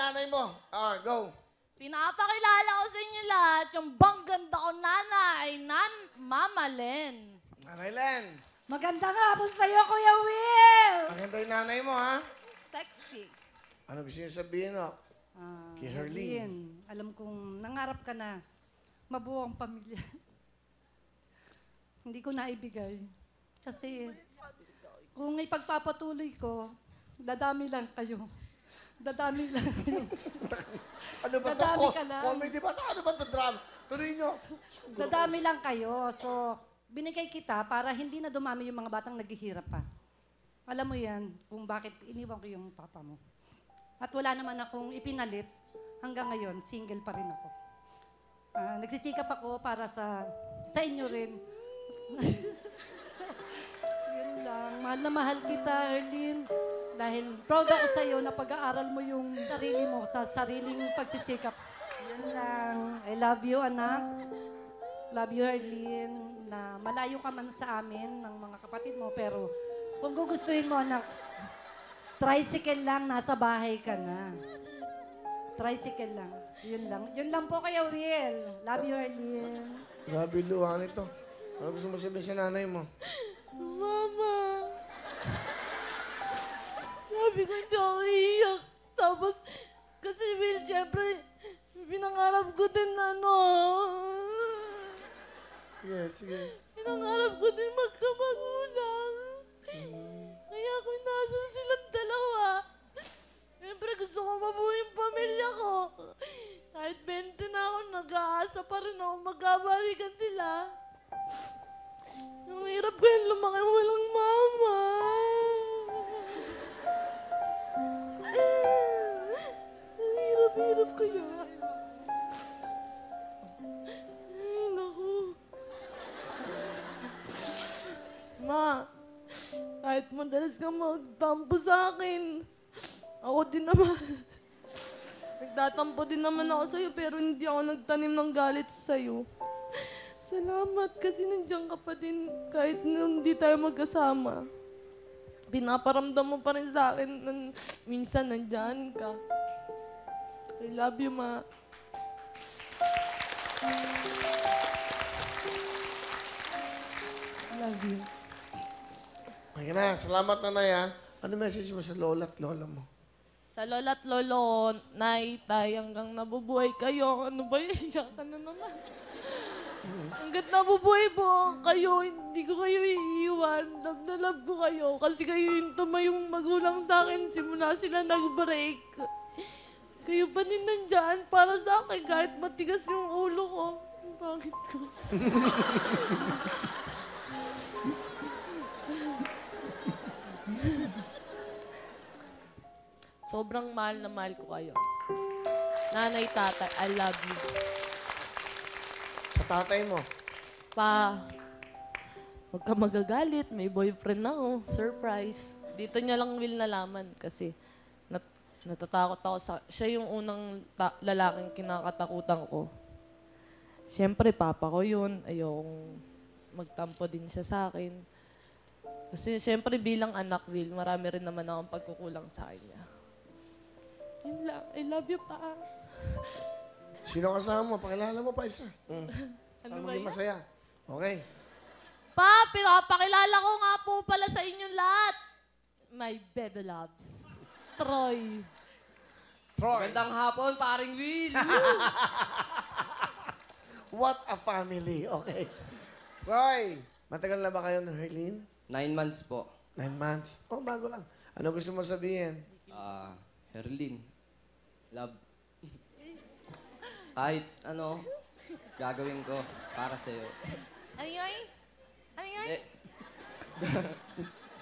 nanay mo. Go. Pinapakilala ko sa inyo lahat yung bang ganda ko nanay, Mama Len. Nanay Len. Magandang hapon sa'yo, Kuya Will! Maganda yung nanay mo, ha? Sexy. Ano gusto niyo sabihin, no? Kay Herlene. Alam kong nangarap ka na mabuo ang pamilya. Hindi ko naibigay. Kasi kung ipagpapatuloy ko, dadami lang kayo. Dadami lang kayo. Ano ba ito? Dadami ka lang. Comedy ba ito? Ano ba ito, drama? Tuloy nyo. Dadami lang kayo. So, binigay kita para hindi na dumami yung mga batang naghihirap pa. Alam mo yan kung bakit iniwan ko yung papa mo. At wala naman akong ipinalit. Hanggang ngayon, single pa rin ako. Nagsisikap ako para sa inyo rin. Yun lang. Mahal na mahal kita, Herlene. Dahil proud ako sa'yo na pag-aaral mo yung sarili mo sa sariling pagsisikap. Yun lang. I love you, anak. Love you, Herlene. Na malayo ka man sa amin ng mga kapatid mo, pero kung gugustuhin mo, anak, tricycle lang, nasa bahay ka na. Tricycle lang. Yun lang. Yun lang po kayo, Will. Love you, Herlene. Grabe luha nito. Ano gusto mo sabihin sa nanay mo? Mama. Sabi ko hindi ako iiyak. Tapos, kasi Will, syempre, pinangarap ko din Sige. Pinangarap ko din magkamagulang. Kaya kung nasan silang dalawa, siyempre gusto ko mabuhay yung pamilya ko. Kahit 20 na ako, nag-aasa pa rin ako magkabalikan sila. Ang hirap ko yung lumaki walang mama. Ang hirap-hirap ko yun. Ay, naku. Ma, kahit madalas ka magtampo sa akin, ako din naman. Nagtatampo din naman ako sa'yo, pero hindi ako nagtanim ng galit sa'yo. Salamat kasi nandiyan ka pa din kahit hindi tayo magkasama. Pinaparamdam mo pa rin sa akin na minsan nandiyan ka. I love you, Ma. Love you. Okay na. Salamat, nanay, ha? Ano message mo sa lola at lola mo? Sa lola at lolo, nay, tay, hanggang nabubuhay kayo. Ano ba yun? Iyakan na naman. Hanggat nabubuhay po kayo, hindi ko kayo iiwan. Love na love ko kayo. Kasi kayo yung tumayong magulang sa akin. Simula sila nag-break. Kayo pa din nandyan para sa akin kahit matigas yung ulo ko. Ang pangit ko. Sobrang mahal na mahal ko kayo. Nanay, tatay, I love you. Sa tatay mo? Pa, huwag ka magagalit. May boyfriend ako. Surprise. Dito niya lang will nalaman kasi natatakot ako sa... Siya yung unang lalaking kinakatakutan ko. Siyempre, papa ko yun. Ayokong magtampo din siya sa akin. Kasi siyempre bilang anak, Will, marami rin naman akong pagkukulang sa kanya. Yun lang. I love you, pa. Sino kasama mo? Pakilala mo pa isa. Ano Para ba maging yan? masaya. Okay. Pa, pinapakilala ko nga po pala sa inyong lahat. My baby loves. Troy. Magandang hapon, paring Will. What a family. Okay. Roy, matagal na ba kayo ng Herlene? 9 months po. 9 months. Oh, bago lang. Ano gusto mo sabihin? Herlene, love. Kahit ano, gagawin ko para sa'yo. Ay. Eh,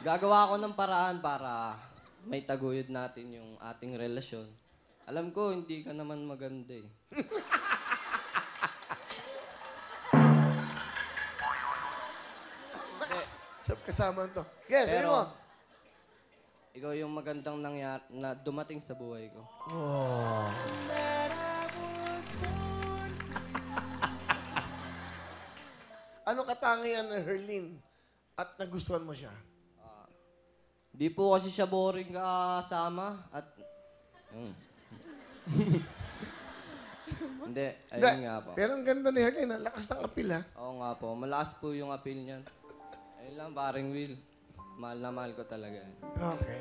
gagawa ako ng paraan para may taguyod natin yung ating relasyon. Alam ko, hindi ka naman maganda eh. Kasama to. Yes, Pero, mo. ikaw yung magandang nangyari na dumating sa buhay ko. Oh. Ano katangian ng Herlene at nagustuhan mo siya? Di po kasi siya boring kasama at Hindi, Hindi. ayun nga po. Pero ang ganda ni Herlin, ang lakas ng apil, ha? Oo nga po, malakas po yung appeal niyan. Ayun lang, paring Will. Mahal na mahal ko talaga. Okay.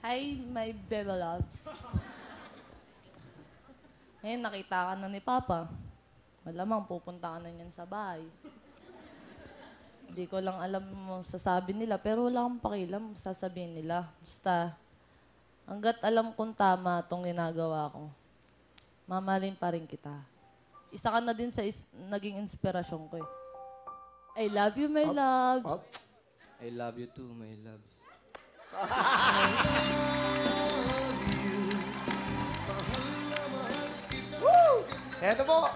Hi, my baby loves. Ngayon, nakita ka na ni Papa. Malamang pupunta ka na niyan sa bahay. Hindi ko lang alam mo sasabi nila, pero wala akong pakialam sasabihin nila. Basta, hanggat alam kong tama itong ginagawa ko, mamahalin pa rin kita. Isa ka na din sa naging inspirasyon ko eh. I love you, my love. Up. I love you too, my loves. Woo! Eto po,